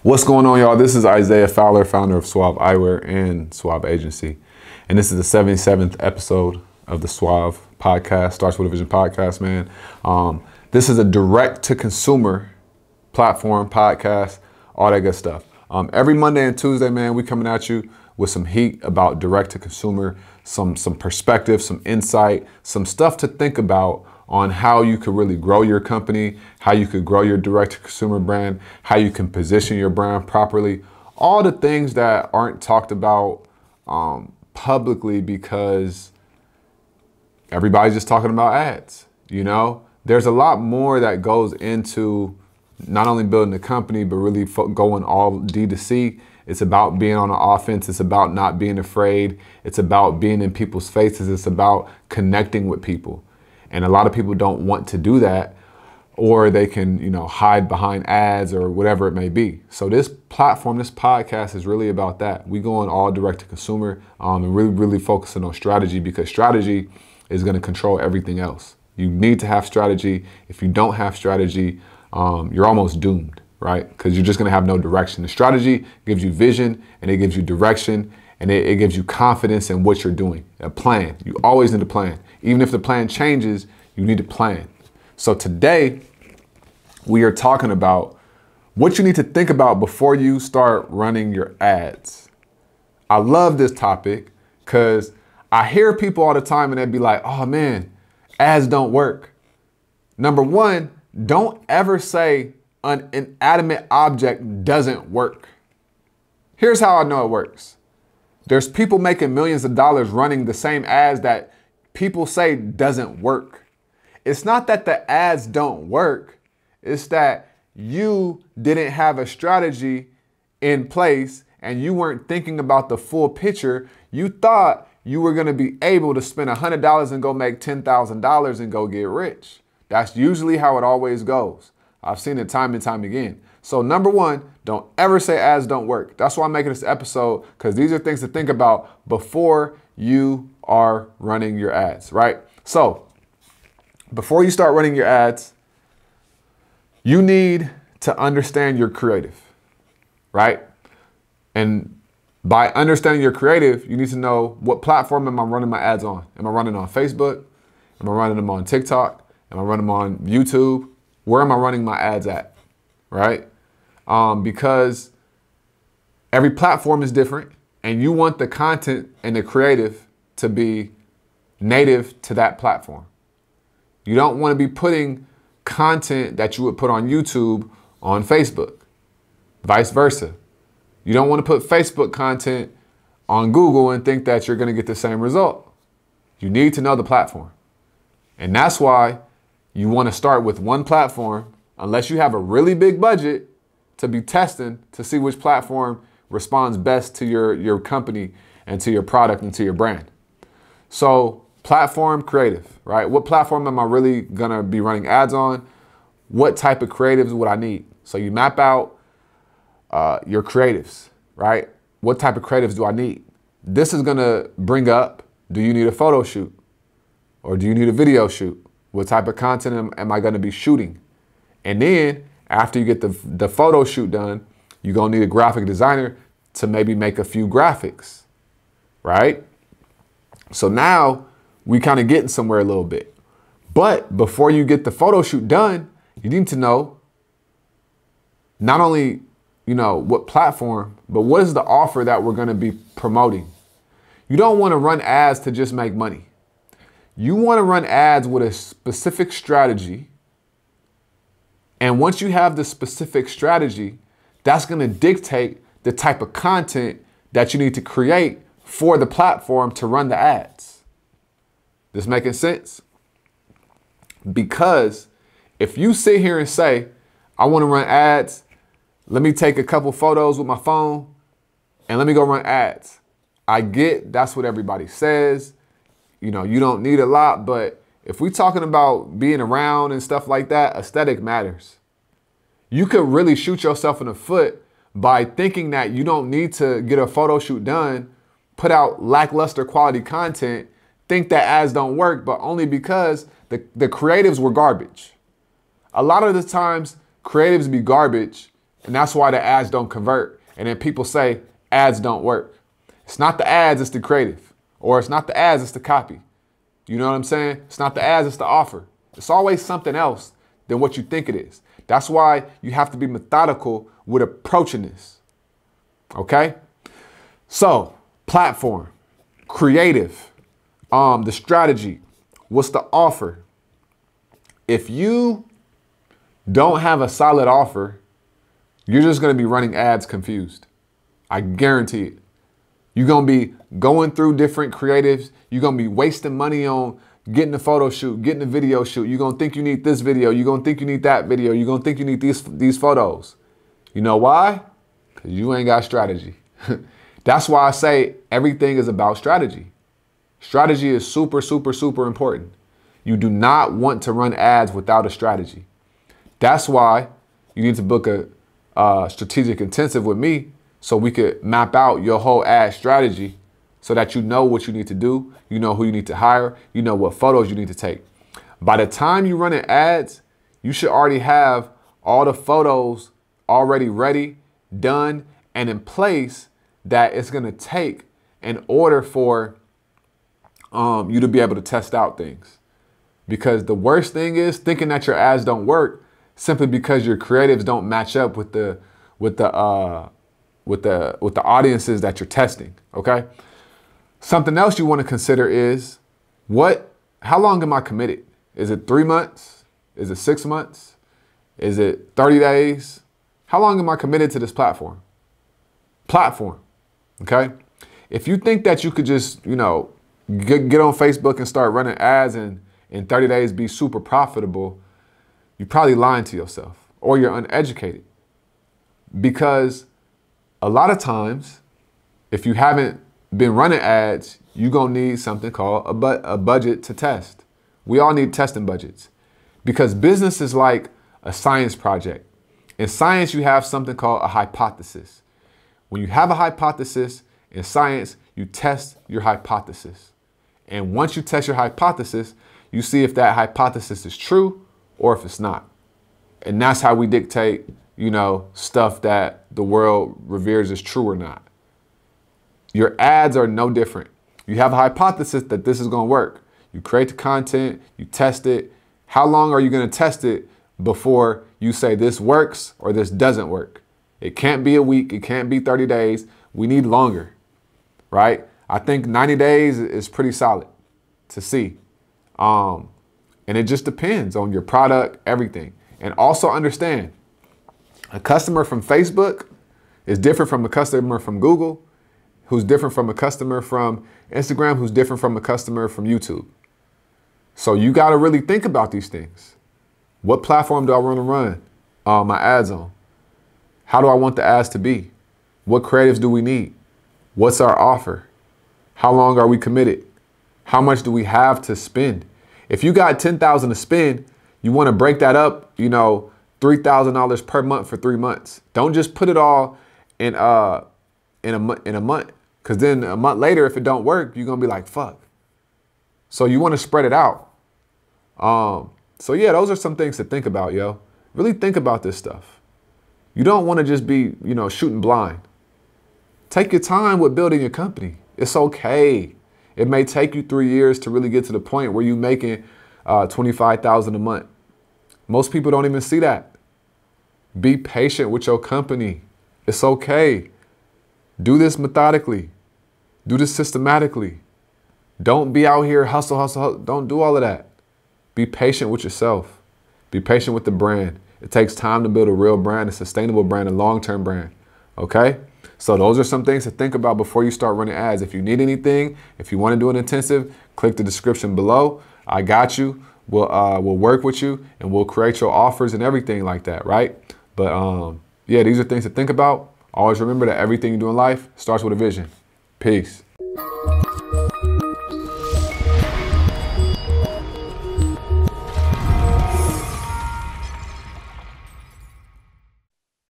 What's going on, y'all? This is Isaiah Fowler, founder of SWAV Eyewear and SWAV Agency. And this is the 77th episode of the SWAV Podcast, Starts with a Vision podcast, man. This is a direct-to-consumer platform, podcast, all that good stuff. Every Monday and Tuesday, man, we coming at you with some heat about direct-to-consumer, some perspective, some insight, some stuff to think about on how you could really grow your company, how you could grow your direct-to-consumer brand, how you can position your brand properly, all the things that aren't talked about publicly because everybody's just talking about ads. You know, there's a lot more that goes into not only building a company, but really going all D2C. It's about being on the offense. It's about not being afraid. It's about being in people's faces. It's about connecting with people. And a lot of people don't want to do that, or they can, you know, hide behind ads or whatever it may be. So this platform, this podcast is really about that. We going all direct to consumer and really focusing on strategy, because strategy is going to control everything else. You need to have strategy. If you don't have strategy, you're almost doomed, right? Because you're just going to have no direction. The strategy gives you vision, and it gives you direction, and it gives you confidence in what you're doing. A plan. You always need a plan. Even if the plan changes, you need a plan. So today, we are talking about what you need to think about before you start running your ads. I love this topic because I hear people all the time and they'd be like, oh man, ads don't work. Number one, don't ever say an inanimate object doesn't work. Here's how I know it works. There's people making millions of dollars running the same ads that people say doesn't work. It's not that the ads don't work. It's that you didn't have a strategy in place and you weren't thinking about the full picture. You thought you were going to be able to spend $100 and go make $10,000 and go get rich. That's usually how it always goes. I've seen it time and time again. So number one, don't ever say ads don't work. That's why I'm making this episode, because these are things to think about before you are running your ads, right? So before you start running your ads, you need to understand your creative, right? And by understanding your creative, you need to know, what platform am I running my ads on? Am I running on Facebook? Am I running them on TikTok? Am I running them on YouTube? Where am I running my ads at, right? Because every platform is different, and you want the content and the creative to be native to that platform. You don't want to be putting content that you would put on YouTube on Facebook, vice versa. You don't want to put Facebook content on Google and think that you're going to get the same result. You need to know the platform. And that's why you want to start with one platform, unless you have a really big budget to be testing to see which platform responds best to your company and to your product and to your brand. So platform creative, right? What platform am I really gonna be running ads on? What type of creatives would I need? So you map out your creatives, right? What type of creatives do I need? This is gonna bring up, do you need a photo shoot? Or do you need a video shoot? What type of content am I gonna be shooting? And then after you get the photo shoot done, you're gonna need a graphic designer to maybe make a few graphics, right? So now we kind of getting somewhere a little bit. But before you get the photo shoot done, you need to know not only, you know, what platform, but what is the offer that we're gonna be promoting. You don't wanna run ads to just make money. You wanna run ads with a specific strategy. And once you have the specific strategy, that's going to dictate the type of content that you need to create for the platform to run the ads. This making sense? Because if you sit here and say, I want to run ads, let me take a couple photos with my phone and let me go run ads. I get that's what everybody says. You know, you don't need a lot, but if we're talking about being around and stuff like that, aesthetic matters. You could really shoot yourself in the foot by thinking that you don't need to get a photo shoot done, put out lackluster quality content, think that ads don't work, but only because the creatives were garbage. A lot of the times creatives be garbage, and that's why the ads don't convert. And then people say ads don't work. It's not the ads, it's the creative. Or it's not the ads, it's the copy. You know what I'm saying? It's not the ads, it's the offer. It's always something else than what you think it is. That's why you have to be methodical with approaching this. Okay? So, platform, creative, the strategy, what's the offer? If you don't have a solid offer, you're just going to be running ads confused. I guarantee it. You're going to be going through different creatives. You're going to be wasting money on getting a photo shoot, getting a video shoot. You're going to think you need this video. You're going to think you need that video. You're going to think you need these photos. You know why? Because you ain't got strategy. That's why I say everything is about strategy. Strategy is super, super, super important. You do not want to run ads without a strategy. That's why you need to book a strategic intensive with me so we could map out your whole ad strategy so that you know what you need to do, you know who you need to hire, you know what photos you need to take. By the time you run ads, you should already have all the photos already ready, done, and in place that it's gonna take in order for you to be able to test out things. Because the worst thing is thinking that your ads don't work simply because your creatives don't match up with the audiences that you're testing. Okay. Something else you want to consider is how long am I committed? Is it 3 months? Is it 6 months? Is it 30 days? How long am I committed to this platform? Okay. If you think that you could just, get on Facebook and start running ads and in 30 days be super profitable, you're probably lying to yourself or you're uneducated. Because a lot of times, if you haven't been running ads, you're going to need something called a budget to test. We all need testing budgets because business is like a science project. In science, you have something called a hypothesis. When you have a hypothesis in science, you test your hypothesis. And once you test your hypothesis, you see if that hypothesis is true or if it's not. And that's how we dictate, stuff that the world reveres as true or not. Your ads are no different. You have a hypothesis that this is going to work. You create the content, you test it. How long are you going to test it before you say this works or this doesn't work? It can't be a week. It can't be 30 days. We need longer, right? I think 90 days is pretty solid to see. And it just depends on your product, everything. And also understand, a customer from Facebook is different from a customer from Google, who's different from a customer from Instagram, who's different from a customer from YouTube. So you got to really think about these things. What platform do I want to run my ads on? How do I want the ads to be? What creatives do we need? What's our offer? How long are we committed? How much do we have to spend? If you got $10,000 to spend, you want to break that up, $3,000 per month for 3 months. Don't just put it all in a month, because then a month later, if it don't work, you're gonna be like, fuck. So you want to spread it out. So yeah, those are some things to think about, yo. Really think about this stuff. You don't want to just be, shooting blind. Take your time with building your company. It's okay. It may take you 3 years to really get to the point where you're making $25,000 a month. Most people don't even see that. Be patient with your company. It's okay. Do this methodically. Do this systematically. Don't be out here hustle, hustle, hustle. Don't do all of that. Be patient with yourself. Be patient with the brand. It takes time to build a real brand, a sustainable brand, a long-term brand. Okay? So those are some things to think about before you start running ads. If you need anything, if you want to do an intensive, click the description below. I got you. We'll work with you and we'll create your offers and everything like that, right? But yeah, these are things to think about. Always remember that everything you do in life starts with a vision. Peace.